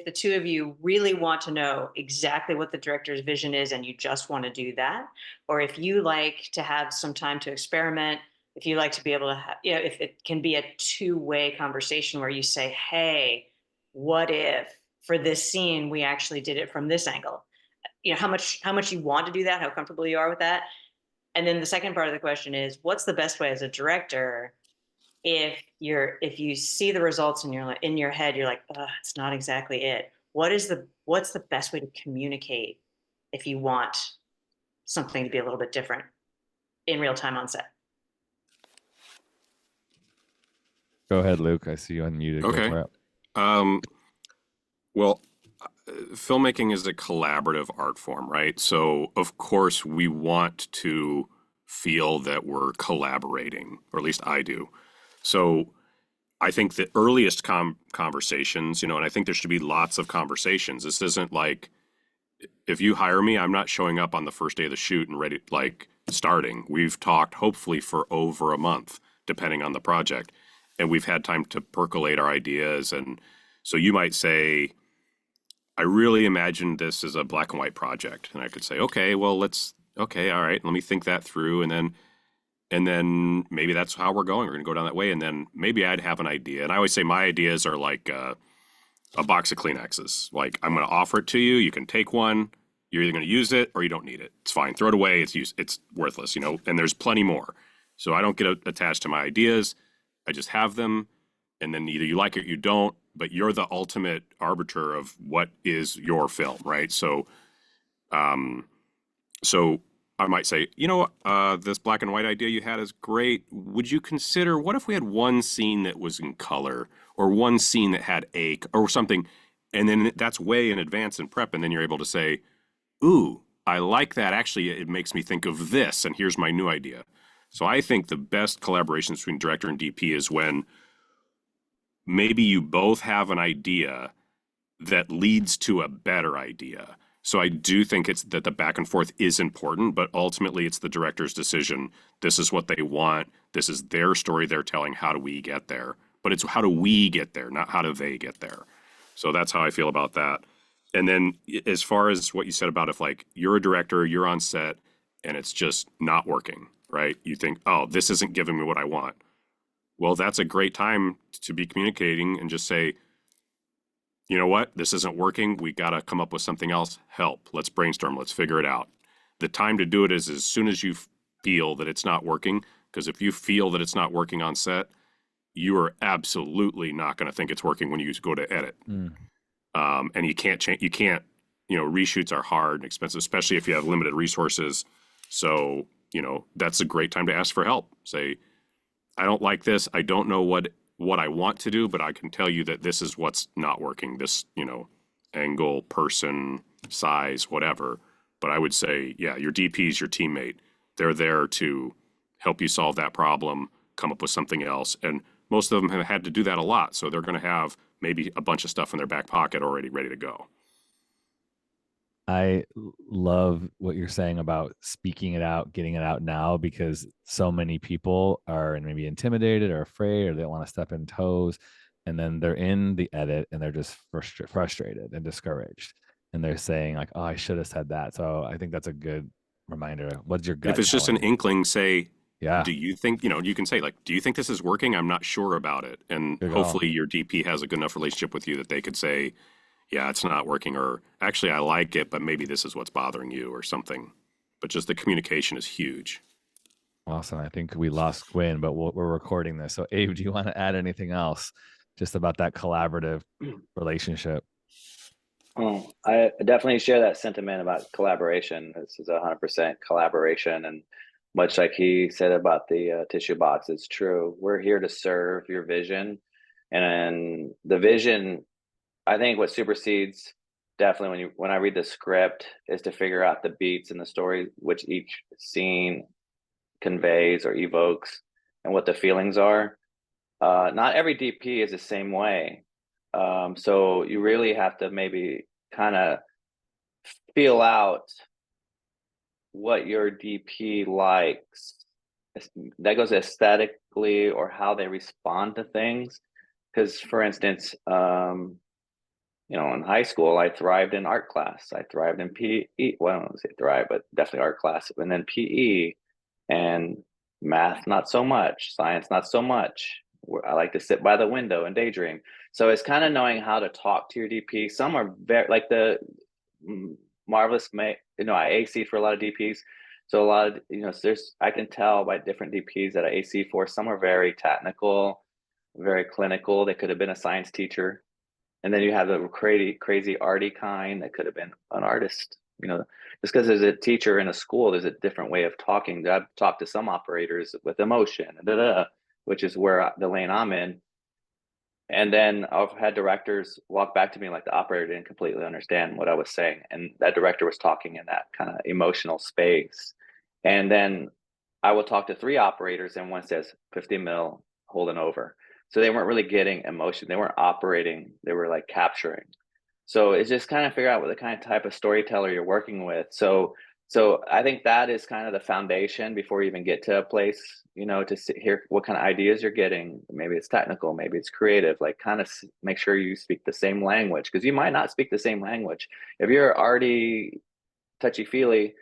the two of you really want to know exactly what the director's vision is and you just want to do that, or if you like to have some time to experiment, if you like to be able to you know, if it can be a two-way conversation where you say, hey, what if for this scene we actually did it from this angle? You know, how much you want to do that, how comfortable you are with that. And then the second part of the question is, what's the best way as a director if you see the results and you're like, in your head, you're like, it's not exactly it. What's the best way to communicate if you want something to be a little bit different in real time on set? Go ahead, Luke. I see you unmuted. Okay. Well, filmmaking is a collaborative art form, right? So of course we want to feel that we're collaborating, or at least I do. So I think the earliest conversations, you know, and I think there should be lots of conversations. This isn't like, if you hire me, I'm not showing up on the first day of the shoot and ready, like starting. We've talked hopefully for over a month, depending on the project. And we've had time to percolate our ideas. And so you might say, I really imagined this as a black and white project. And I could say, okay, well, okay, all right, let me think that through. And then maybe that's how we're going. We're going to go down that way. And then maybe I'd have an idea. And I always say my ideas are like a box of Kleenexes. Like, I'm going to offer it to you. You can take one. You're either going to use it or you don't need it. It's fine. Throw it away. It's worthless, you know, and there's plenty more. So I don't get attached to my ideas. I just have them. And then either you like it or you don't, but you're the ultimate arbiter of what is your film, right? So, so I might say, you know, this black and white idea you had is great. Would you consider, what if we had one scene that was in color, or one scene that had or something? And then that's way in advance in prep. And then you're able to say, ooh, I like that. Actually, it makes me think of this. And here's my new idea. So I think the best collaboration between director and DP is when maybe you both have an idea that leads to a better idea. So I do think it's that the back and forth is important, but ultimately it's the director's decision. This is what they want. This is their story they're telling. How do we get there? But it's how do we get there, not how do they get there. So that's how I feel about that. And then as far as what you said about if like you're a director, you're on set and it's just not working, right? You think, oh, this isn't giving me what I want. Well, that's a great time to be communicating and just say, you know what, this isn't working. We got to come up with something else. Help. Let's brainstorm. Let's figure it out. The time to do it is as soon as you feel that it's not working. Because if you feel that it's not working on set, you are absolutely not going to think it's working when you go to edit. And you can't change. You can't. Reshoots are hard and expensive, especially if you have limited resources. So that's a great time to ask for help. Say, I don't like this. I don't know what I want to do, but I can tell you that this is what's not working. This, angle, person, size, whatever. But I would say, yeah, your DP is your teammate. They're there to help you solve that problem, come up with something else. And most of them have had to do that a lot. So they're going to have maybe a bunch of stuff in their back pocket already ready to go. I love what you're saying about speaking it out, getting it out now, because so many people are maybe intimidated or afraid, or they don't want to step in toes. And then they're in the edit and they're just frustrated and discouraged. And they're saying like, oh, I should have said that. So I think that's a good reminder. What's your gut? If it's just an inkling, say, yeah, do you think, you can say like, do you think this is working? I'm not sure about it. And hopefully your DP has a good enough relationship with you that they could say, yeah, it's not working, or actually I like it, but maybe this is what's bothering you or something. But just the communication is huge. Awesome. I think we lost Quinn, but we're recording this. So Abe, do you want to add anything else just about that collaborative relationship? Oh, I definitely share that sentiment about collaboration. This is 100% collaboration. And much like he said about the tissue box, it's true. We're here to serve your vision. And the vision, I think what supersedes definitely when I read the script is to figure out the beats in the story, which each scene conveys or evokes, and what the feelings are. Not every DP is the same way. So you really have to maybe kind of feel out what your DP likes. That goes aesthetically or how they respond to things. Because, for instance, in high school, I thrived in art class. I thrived in PE. Well, I don't say thrive, but definitely art class. And then PE and math, not so much. Science, not so much. I like to sit by the window and daydream. So it's kind of knowing how to talk to your DP. Some are very like the marvelous. I AC for a lot of DPs. So a lot of I can tell by different DPs that I AC for. Some are very technical, very clinical. They could have been a science teacher. And then you have the crazy arty kind that could have been an artist. Just because there's a teacher in a school, there's a different way of talking. I've talked to some operators with emotion, which is where the lane I'm in. And then I've had directors walk back to me like the operator didn't completely understand what I was saying. And that director was talking in that kind of emotional space. And then I will talk to 3 operators and one says 50 mil holding over. So they weren't really getting emotion. They weren't operating. They were like capturing. So it's just kind of figure out what the kind of type of storyteller you're working with. So I think that is kind of the foundation before you even get to a place, to hear what kind of ideas you're getting. Maybe it's technical, maybe it's creative, like kind of make sure you speak the same language, because you might not speak the same language. If you're already touchy-feely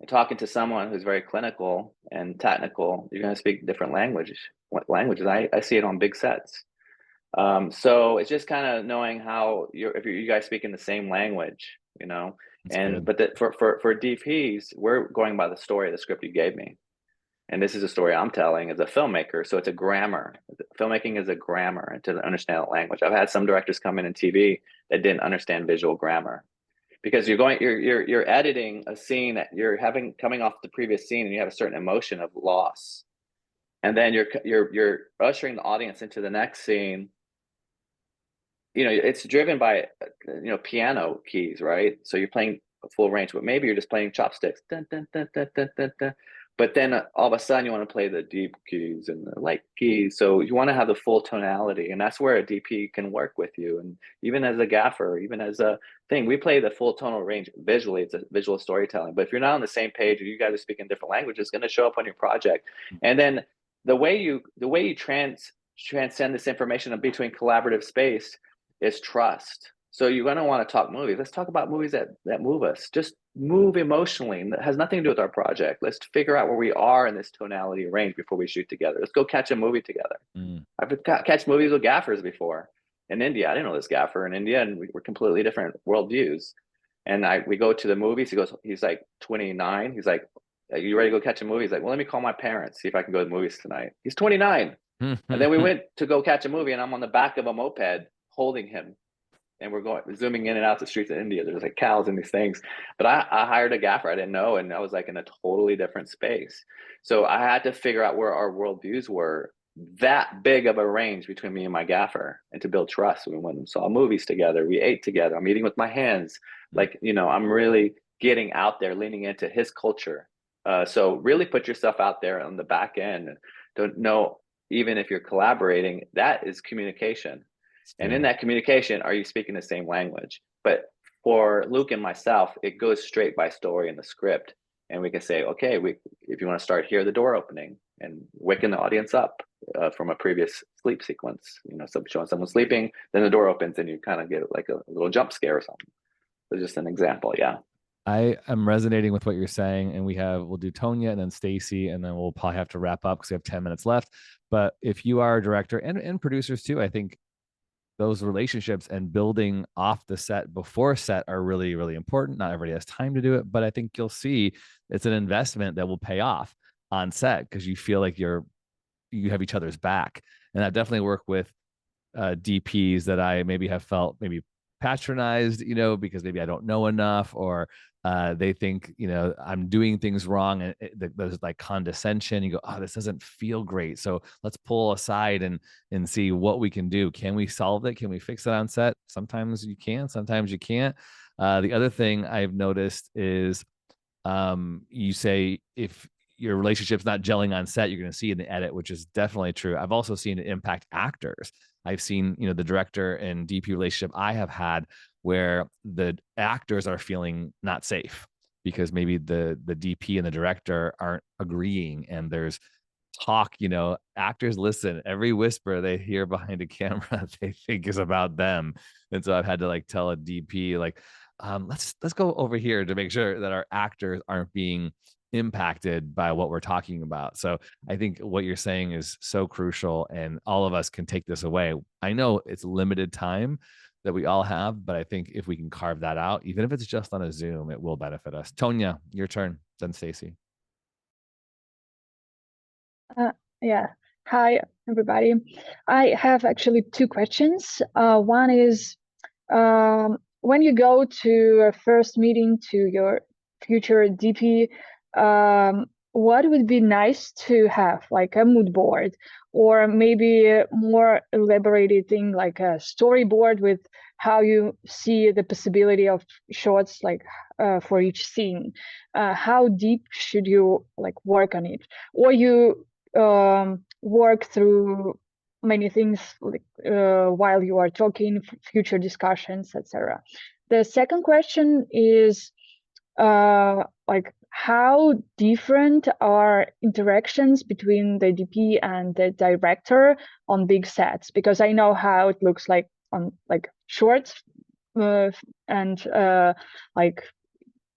and talking to someone who's very clinical and technical, you're going to speak different languages. What languages? I see it on big sets. So it's just kind of knowing how if you guys speak in the same language, But for DPs, we're going by the story of the script you gave me, and this is a story I'm telling as a filmmaker. So it's a grammar. Filmmaking is a grammar, and to understand the language. I've had some directors come in TV that didn't understand visual grammar. Because you're editing a scene that you're having coming off the previous scene, and you have a certain emotion of loss, and then you're ushering the audience into the next scene. It's driven by piano keys, right? So you're playing a full range, but maybe you're just playing chopsticks. Dun, dun, dun, dun, dun, dun, dun. But then all of a sudden you want to play the deep keys and the light keys. So you want to have the full tonality, and that's where a DP can work with you. And even as a gaffer, even as a thing, we play the full tonal range visually. It's a visual storytelling. But if you're not on the same page, or you guys are speaking different languages, it's going to show up on your project. And then the way you transcend this information between collaborative space is trust. So you're going to want to talk movies. Let's talk about movies that move us. Just move emotionally, and that has nothing to do with our project. Let's figure out where we are in this tonality range before we shoot together. Let's go catch a movie together. I've catch movies with gaffers before in India. I didn't know this gaffer in India, and we were completely different worldviews. And we go to the movies. He's like 29. He's like, "Are you ready to go catch a movie?" He's like, "Well, let me call my parents, see if I can go to the movies tonight." He's 29. And then we went to go catch a movie, and I'm on the back of a moped holding him. And we're zooming in and out the streets of India. There's like cows and these things. But I hired a gaffer I didn't know, and I was like in a totally different space. So I had to figure out where our worldviews were, that big of a range between me and my gaffer, and to build trust. We went and saw movies together. We ate together. I'm eating with my hands. Like, I'm really getting out there, leaning into his culture. So really put yourself out there on the back end. Don't know, even if you're collaborating, that is communication. And in that communication, are you speaking the same language? But for Luke and myself, it goes straight by story in the script. And we can say, okay, if you want to start here, the door opening and waking the audience up from a previous sleep sequence, so showing someone sleeping, then the door opens and you kind of get like a little jump scare or something. So just an example. Yeah. I am resonating with what you're saying, and we'll do Tonya and then Stacy, and then we'll probably have to wrap up because we have 10 minutes left. But if you are a director and producers too, I think those relationships and building off the set before set are really, really important. Not everybody has time to do it, but I think you'll see it's an investment that will pay off on set because you feel like you have each other's back. And I've definitely worked with DPs that I maybe have felt maybe patronized, because maybe I don't know enough, or they think, I'm doing things wrong, and there's like condescension. You go, oh, this doesn't feel great. So let's pull aside and see what we can do. Can we solve it? Can we fix it on set? Sometimes you can, sometimes you can't. The other thing I've noticed is you say if your relationship's not gelling on set, you're going to see in the edit, which is definitely true. I've also seen it impact actors. I've seen, the director and DP relationship I have had where the actors are feeling not safe because maybe the DP and the director aren't agreeing, and there's talk, actors listen. Every whisper they hear behind a camera, they think is about them. And so I've had to like tell a DP, like, let's go over here to make sure that our actors aren't being impacted by what we're talking about. So I think what you're saying is so crucial, and all of us can take this away. I know it's limited time that we all have, but I think if we can carve that out, even if it's just on a Zoom, it will benefit us. Tonya, your turn. Then Stacy. Yeah. Hi, everybody. I have actually two questions. One is, when you go to a first meeting to your future DP, what would be nice to have, like a mood board, or maybe a more elaborated thing like a storyboard with how you see the possibility of shots, like for each scene? How deep should you like work on it, or you work through many things like, while you are talking, future discussions, etc. The second question is like how different are interactions between the DP and the director on big sets? Because I know how it looks like on like shorts, and like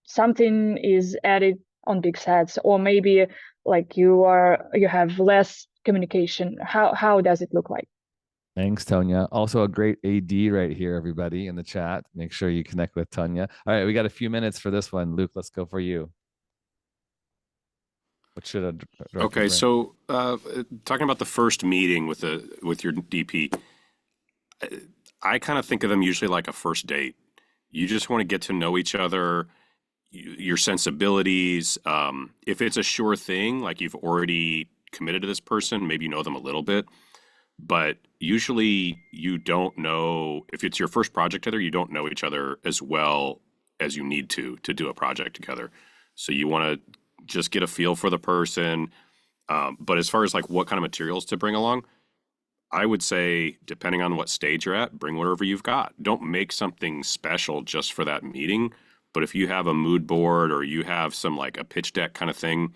something is added on big sets, or maybe like you have less communication. How does it look like? Thanks, Tonya. Also a great AD right here, everybody in the chat. Make sure you connect with Tonya. All right, we got a few minutes for this one. Luke, let's go for you. What should a director Okay, bring? so talking about the first meeting with your DP, I kind of think of them usually like a first date. You just want to get to know each other, your sensibilities. If it's a sure thing, like you've already committed to this person, maybe you know them a little bit. But usually you don't know, if it's your first project together, you don't know each other as well as you need to do a project together. So you want to just get a feel for the person. But as far as like what kind of materials to bring along, I would say, depending on what stage you're at, bring whatever you've got. Don't make something special just for that meeting. But if you have a mood board or you have some like a pitch deck kind of thing,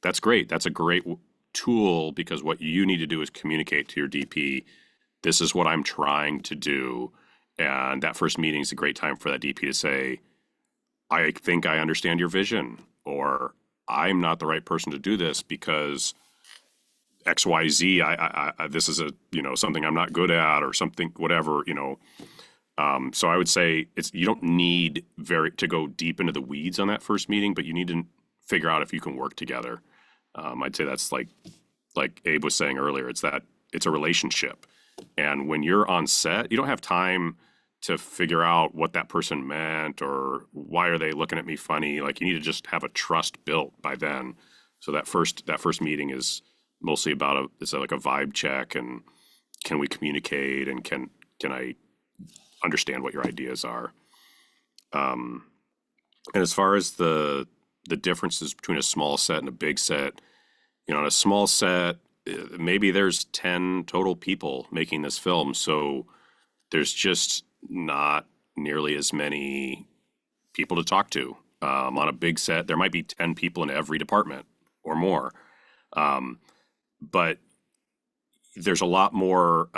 that's great. That's a great tool, because what you need to do is communicate to your DP, this is what I'm trying to do. And that first meeting is a great time for that DP to say, I think I understand your vision, or I'm not the right person to do this because XYZ, this is a, something I'm not good at, or something, whatever, so I would say you don't need to go deep into the weeds on that first meeting, but you need to figure out if you can work together. I'd say that's like Abe was saying earlier, it's a relationship. And when you're on set, you don't have time to figure out what that person meant or why are they looking at me funny. Like, you need to just have a trust built by then. So that first meeting is mostly about it's like a vibe check, and can we communicate, and can I understand what your ideas are. And as far as the differences between a small set and a big set, on a small set, maybe there's 10 total people making this film, so there's just not nearly as many people to talk to. On a big set, there might be 10 people in every department or more. But there's a lot more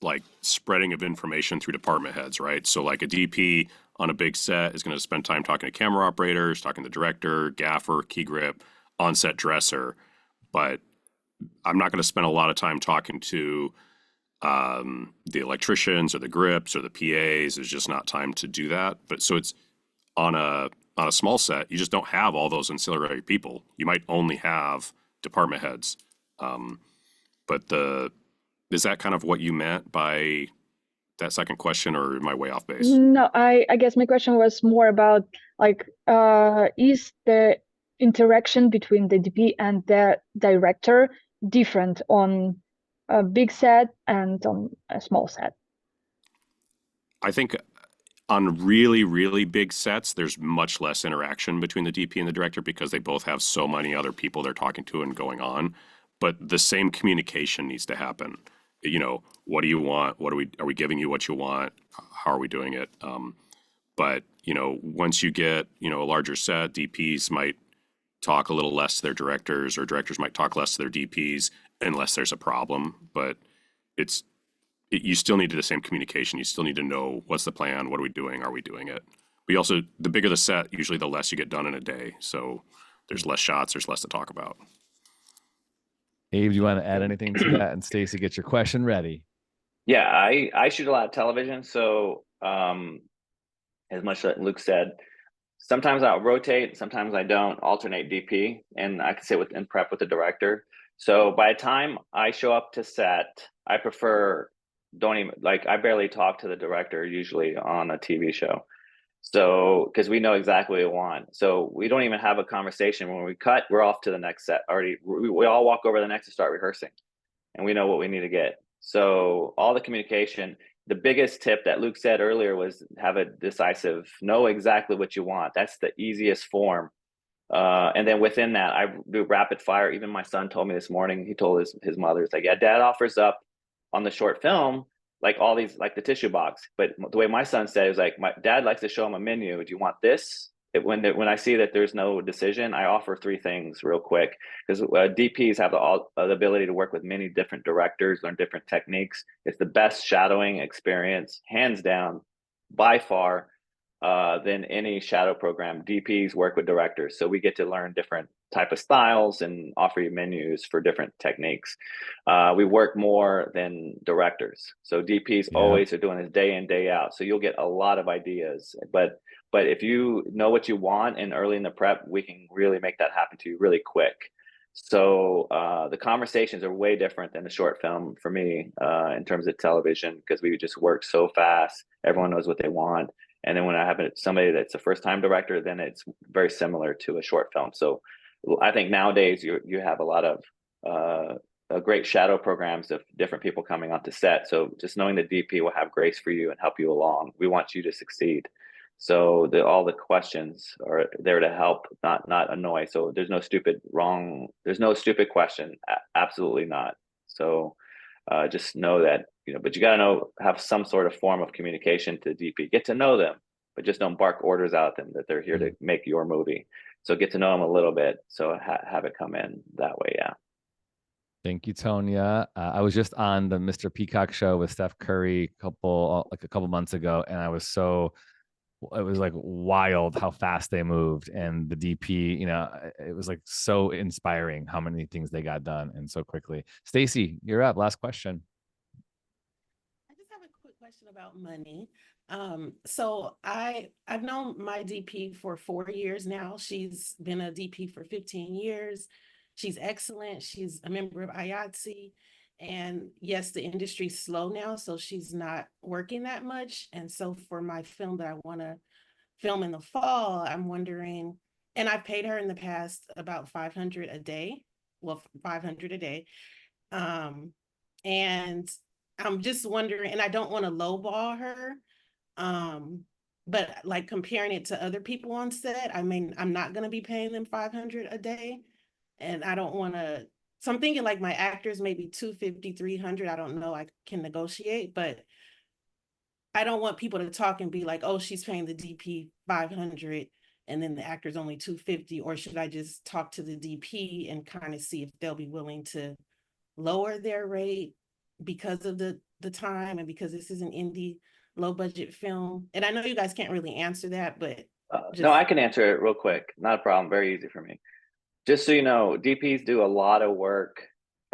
like spreading of information through department heads, right? So like a DP on a big set is going to spend time talking to camera operators, talking to the director, gaffer, key grip, on-set dresser. But I'm not going to spend a lot of time talking to the electricians or the grips or the PAs. There's just not time to do that. But so it's on a small set, you just don't have all those ancillary people. You might only have department heads. But is that kind of what you meant by that second question, or am I way off base? No, I guess my question was more about like, is the interaction between the DP and the director different on a big set and on a small set? I think on really, really big sets, there's much less interaction between the DP and the director because they both have so many other people they're talking to and going on. But the same communication needs to happen. What do you want? Are we giving you what you want? How are we doing it? But once you get, a larger set, DPs might talk a little less to their directors, or directors might talk less to their DPs unless there's a problem. But you still need the same communication. You still need to know what's the plan, what are we doing, are we doing it? The bigger the set, usually the less you get done in a day. So there's less shots, there's less to talk about. Abe, do you want to add anything to that? And Stacy, get your question ready. Yeah, I shoot a lot of television, so as much as Luke said, sometimes I'll rotate, sometimes I don't, alternate DP, and I can sit and prep with the director. So by the time I show up to set, I prefer I barely talk to the director usually on a TV show. So, because we know exactly what we want. So we don't even have a conversation. When we cut, we're off to the next set already. We all walk over to the next to start rehearsing, and we know what we need to get. So all the communication, the biggest tip that Luke said earlier was have a decisive, know exactly what you want. That's the easiest form. And then within that, I do rapid fire. Even my son told me this morning, he told his mother, it's like, yeah, dad offers up on the short film, like all these, like the tissue box. But the way my son said, it was like, my dad likes to show him a menu. Do you want this? When I see that there's no decision, I offer 3 things real quick, because DPs have the ability to work with many different directors, learn different techniques. It's the best shadowing experience, hands down, by far, than any shadow program. DPs work with directors, so we get to learn different type of styles and offer you menus for different techniques. We work more than directors, so DPs always are doing this day in, day out, so you'll get a lot of ideas. But if you know what you want and early in the prep, we can really make that happen to you really quick. So the conversations are way different than the short film for me in terms of television, because we just work so fast. Everyone knows what they want. And then when I have somebody that's a first-time director, then it's very similar to a short film. So I think nowadays you have a lot of great shadow programs of different people coming onto set. So just knowing the DP will have grace for you and help you along. We want you to succeed. So all the questions are there to help, not annoy. So there's no stupid question. Absolutely not. So just know that, but you got to have some sort of form of communication to DP. Get to know them, but just don't bark orders out at them that they're here to make your movie. So get to know them a little bit. So have it come in that way. Yeah. Thank you, Tonya. I was just on the Mr. Peacock show with Steph Curry a couple months ago, and I was so it was like wild how fast they moved, and the DP, you know, it was like so inspiring how many things they got done and so quickly. Stacy, you're up. Last question. I just have a quick question about money. So I've known my DP for 4 years now. She's been a DP for 15 years. She's excellent. She's a member of IATSE. And yes, the industry's slow now, so she's not working that much. And so for my film that I want to film in the fall, I'm wondering, and I've paid her in the past about 500 a day. Well, 500 a day. And I'm just wondering, and I don't want to lowball her, but like comparing it to other people on set, I mean, I'm not going to be paying them 500 a day, and I don't want to. So I'm thinking like my actors maybe 250, 300. I don't know. I can negotiate, but I don't want people to talk and be like, "Oh, she's paying the DP 500." And then the actor's only 250, or should I just talk to the DP and kind of see if they'll be willing to lower their rate because of the time and because this is an indie low budget film? And I know you guys can't really answer that, but no, I can answer it real quick. Not a problem. Very easy for me. Just so you know, DPs do a lot of work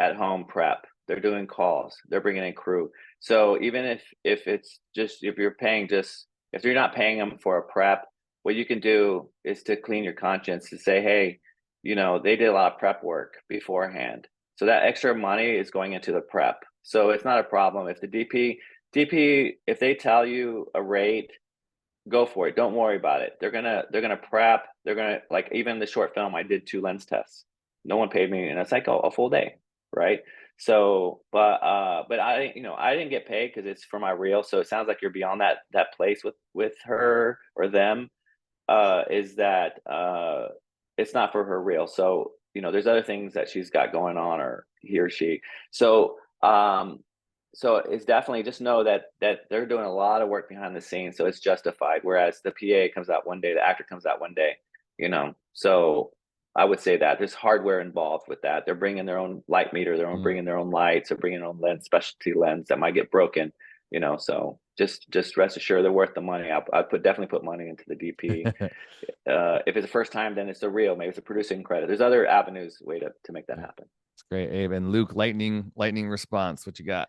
at home prep. They're doing calls. They're bringing in crew. So even if it's just, if you're paying just, if you're not paying them for a prep, what you can do is to clean your conscience to say, hey, you know, they did a lot of prep work beforehand. So that extra money is going into the prep. So it's not a problem. If the DP, if they tell you a rate, go for it. Don't worry about it. They're gonna prep. They're gonna, like, even the short film, I did 2 lens tests. No one paid me, and it's like a full day, right? So, but I, you know, I didn't get paid because it's for my reel. So it sounds like you're beyond that place with her or them. Is that it's not for her reel. So, you know, there's other things that she's got going on, or he or she. So so it's definitely, just know that they're doing a lot of work behind the scenes, so it's justified. Whereas the PA comes out one day, the actor comes out one day, you know. So I would say that there's hardware involved with that. They're bringing their own light meter, bringing their own lights, or bringing their own lens, specialty lens that might get broken, you know. So just rest assured they're worth the money. I definitely put money into the DP. If it's the first time, then it's the real. Maybe it's a producing credit. There's other avenues way to make that happen. It's great, Abe. And Luke, lightning response. What you got?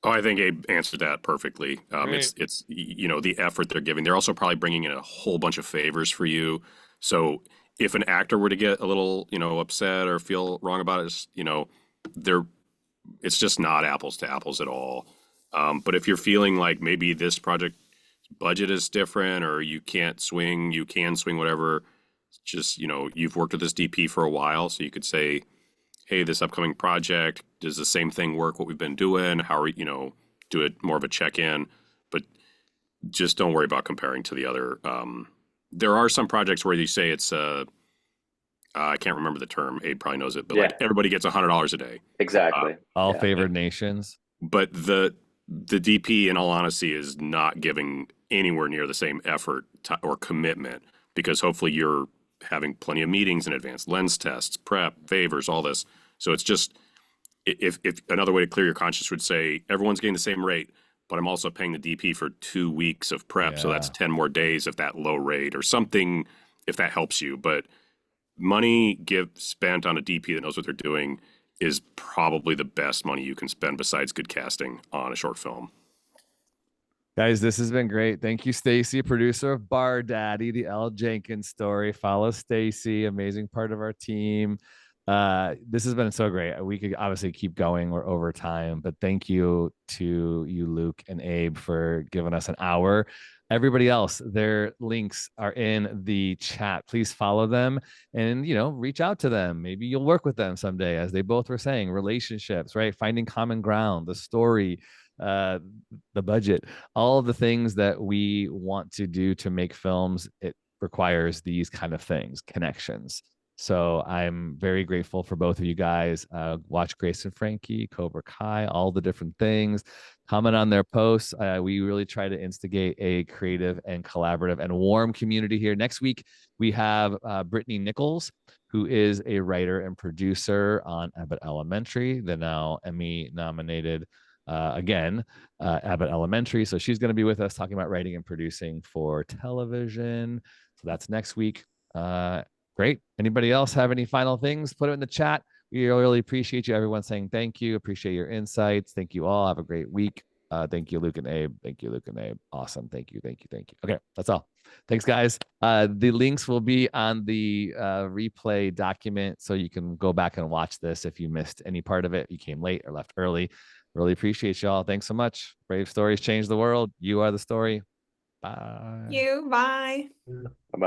Oh, I think Abe answered that perfectly. It's you know, the effort they're giving. They're also probably bringing in a whole bunch of favors for you. So if an actor were to get a little, you know, upset or feel wrong about it, you know, it's just not apples to apples at all. But if you're feeling like maybe this project budget is different, or you can swing whatever, just, you know, you've worked with this DP for a while, so you could say, hey, this upcoming project, does the same thing work, what we've been doing? How are, you know, do it more of a check-in, but just don't worry about comparing to the other. There are some projects where you say it's, I can't remember the term, Abe probably knows it, but like everybody gets $100 a day. Exactly. All favored nations. But the DP, in all honesty, is not giving anywhere near the same effort or commitment, because hopefully you're having plenty of meetings in advance, lens tests, prep, favors, all this. So it's just, if another way to clear your conscience would say, everyone's getting the same rate, but I'm also paying the DP for 2 weeks of prep. So that's 10 more days of that low rate or something, if that helps you. But money spent on a DP that knows what they're doing is probably the best money you can spend besides good casting on a short film. Guys, this has been great. Thank you, Stacy, producer of Bar Daddy, the L. Jenkins story. Follow Stacy, amazing part of our team. This has been so great. We could obviously keep going. We're over time, but thank you to you, Luke and Abe, for giving us an hour. Everybody else, their links are in the chat. Please follow them and, you know, reach out to them. Maybe you'll work with them someday, as they both were saying, relationships, right? Finding common ground, the story, the budget, all of the things that we want to do to make films. It requires these kind of things, connections. So I'm very grateful for both of you guys. Watch Grace and Frankie, Cobra Kai, all the different things. Comment on their posts. We really try to instigate a creative and collaborative and warm community here. Next week, we have Brittany Nichols, who is a writer and producer on Abbott Elementary, the now Emmy-nominated again, Abbott Elementary. So she's going to be with us talking about writing and producing for television. So that's next week. Great. Anybody else have any final things? Put it in the chat. We really appreciate you, everyone, saying thank you. Appreciate your insights. Thank you all. Have a great week. Thank you, Luke and Abe. Thank you, Luke and Abe. Awesome. Thank you. Thank you. Thank you. Okay, that's all. Thanks, guys. The links will be on the replay document, so you can go back and watch this if you missed any part of it, you came late or left early. Really appreciate y'all. Thanks so much. Brave stories change the world. You are the story. Bye. You, bye. Bye.